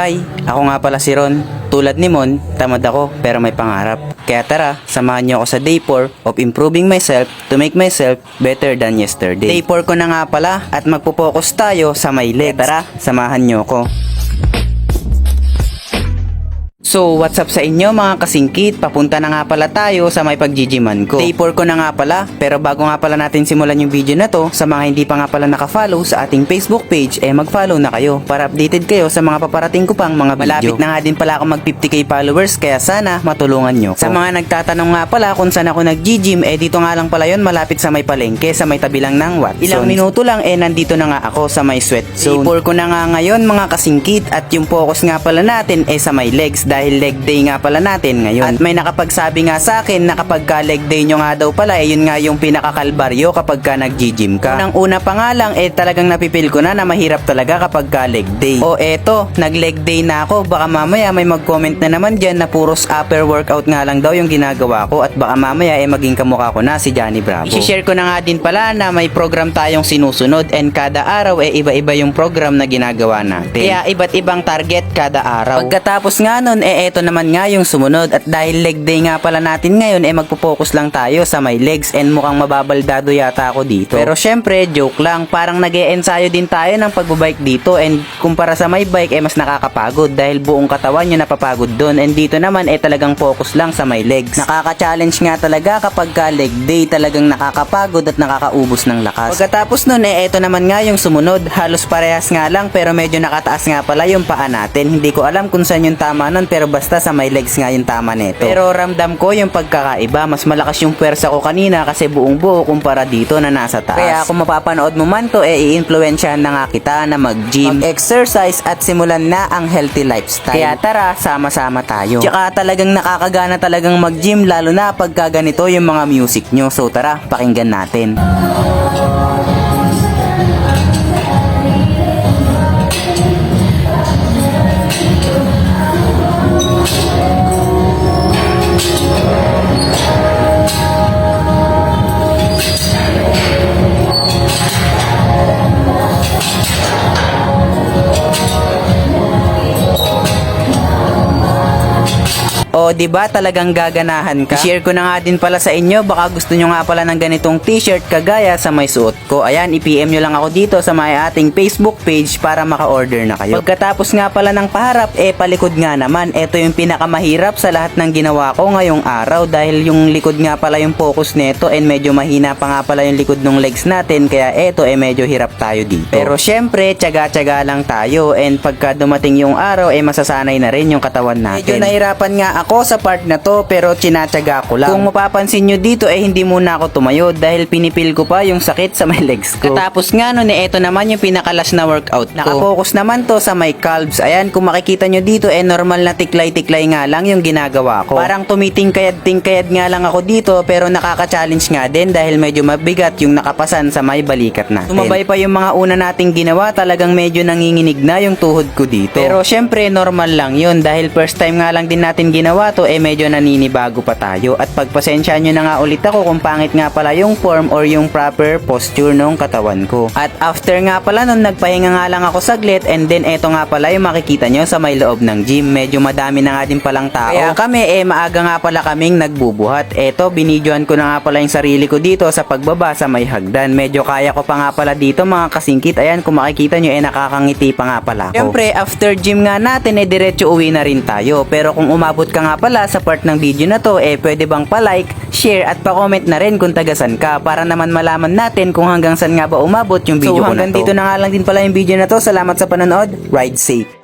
Hi, ako nga pala si Ron. Tulad ni Mon, tamad ako pero may pangarap. Kaya tara, samahan niyo ako sa day 4 of improving myself to make myself better than yesterday. Day 4 ko na nga pala at magpo-focus tayo sa my legs. Tara, samahan niyo ako. So, what's up sa inyo mga kasingkit? Papunta na nga pala tayo sa may pagjijiman ko. Day 4 ko na nga pala, pero bago nga pala natin simulan yung video na to, sa mga hindi pa nga pala nakafollow sa ating Facebook page, mag-follow na kayo para updated kayo sa mga paparating ko pang mga video. Malapit na nga din pala ako mag 50k followers, kaya sana matulungan nyo ko. Sa mga nagtatanong nga pala kung saan ako nag-gym, dito nga lang pala yon, malapit sa may palengke, sa may tabi lang ng Watson. Ilang minuto lang nandito na nga ako sa may sweat zone. Day 4 ko na nga ngayon mga kasingkit, at yung focus nga pala natin sa may legs dahil leg day nga pala natin ngayon. At may nakapagsabi nga sa akin na kapag ka leg day nyo nga daw pala, yun nga yung pinakakalbaryo kapag ka nag-gym ka. Unang-una pa nga lang, talagang napipil ko na mahirap talaga kapag ka leg day. O eto, nag-leg day na ako. Baka mamaya may mag-comment na naman dyan na puros upper workout nga lang daw yung ginagawa ko, at baka mamaya maging kamukha ko na si Johnny Bravo. I-share ko na nga din pala na may program tayong sinusunod, and kada araw iba-iba yung program na ginagawa natin. Kaya iba't ibang target kada araw. Pagkatapos nga nun, eto naman nga yung sumunod, at dahil leg day nga pala natin ngayon, magpo-focus lang tayo sa my legs, and mukhang mababaldado yata ako dito. Pero syempre, joke lang, parang nag-e-ensayo din tayo ng pagbabike dito, and kumpara sa my bike mas nakakapagod dahil buong katawan yung napapagod doon, and dito naman talagang focus lang sa my legs. Nakaka-challenge nga talaga kapag ka leg day, talagang nakakapagod at nakakaubos ng lakas. Pagkatapos nun, eto naman nga yung sumunod, halos parehas nga lang pero medyo nakataas nga pala yung paa natin. Hindi ko alam kung saan yung tama nun, pero basta sa my legs nga yung tama neto. Pero ramdam ko yung pagkakaiba, mas malakas yung pwersa ko kanina kasi buong buo kumpara dito na nasa taas. Kaya kung mapapanood mo man to, i-influensyahan na nga kita na mag-gym, mag-exercise at simulan na ang healthy lifestyle. Kaya tara, sama-sama tayo. Tsaka talagang nakakagana talagang mag-gym, lalo na pagka ganito yung mga music nyo. So tara, pakinggan natin. O, diba talagang gaganahan ka? I-share ko na nga din pala sa inyo, baka gusto nyo nga pala ng ganitong t-shirt kagaya sa may suot ko. Ayan, i-PM nyo lang ako dito sa may ating Facebook page para maka-order na kayo. Pagkatapos nga pala ng paharap, palikod nga naman. Ito yung pinakamahirap sa lahat ng ginawa ko ngayong araw, dahil yung likod nga pala yung focus nito, and medyo mahina pa nga pala yung likod ng legs natin, kaya eto medyo hirap tayo dito. Pero syempre, tiyaga-tiyaga lang tayo, and pagka dumating yung araw, masasanay na rin yung katawan natin. Medyo nahirapan nga ako sa part na to, pero tinatyaga ko lang. Kung mapapansin nyo dito, hindi muna ako tumayo dahil pinipil ko pa yung sakit sa my legs ko. Katapos nga nun, eto naman yung pinakalas na workout ko. Nakafocus naman to sa my calves. Ayan, kung makikita nyo dito, normal na tiklay-tiklay nga lang yung ginagawa ko. Parang tumitingkayad-tingkayad nga lang ako dito, pero nakaka-challenge nga din dahil medyo mabigat yung nakapasan sa may balikat natin. Tumabay pa yung mga una nating ginawa, talagang medyo nanginginig na yung tuhod ko dito. Pero syempre, normal lang yun dahil first time nga lang din natin ginawa to, medyo naninibago pa tayo, at pagpasensya nyo na nga ulit ako kung pangit nga pala yung form or yung proper posture ng katawan ko. At after nga pala nun, nagpahinga nga lang ako saglit, and then eto nga pala yung makikita nyo sa may loob ng gym. Medyo madami na nga din palang tao. Kaya kami maaga nga pala kaming nagbubuhat. Eto, binidyohan ko na nga pala yung sarili ko dito sa pagbaba sa may hagdan. Medyo kaya ko pa nga pala dito mga kasingkit. Ayan, kung makikita nyo nakakangiti pa nga pala ako. Siyempre, after gym nga natin diretso uwi na rin tayo. Pero kung umabot ka nga pala sa part ng video na to, pwede bang pa-like, share at pa-comment na rin kung tagasan ka, para naman malaman natin kung hanggang saan nga ba umabot yung video ko na to. So hanggang dito na nga lang din pala yung video na to. Salamat sa panonood. Ride safe.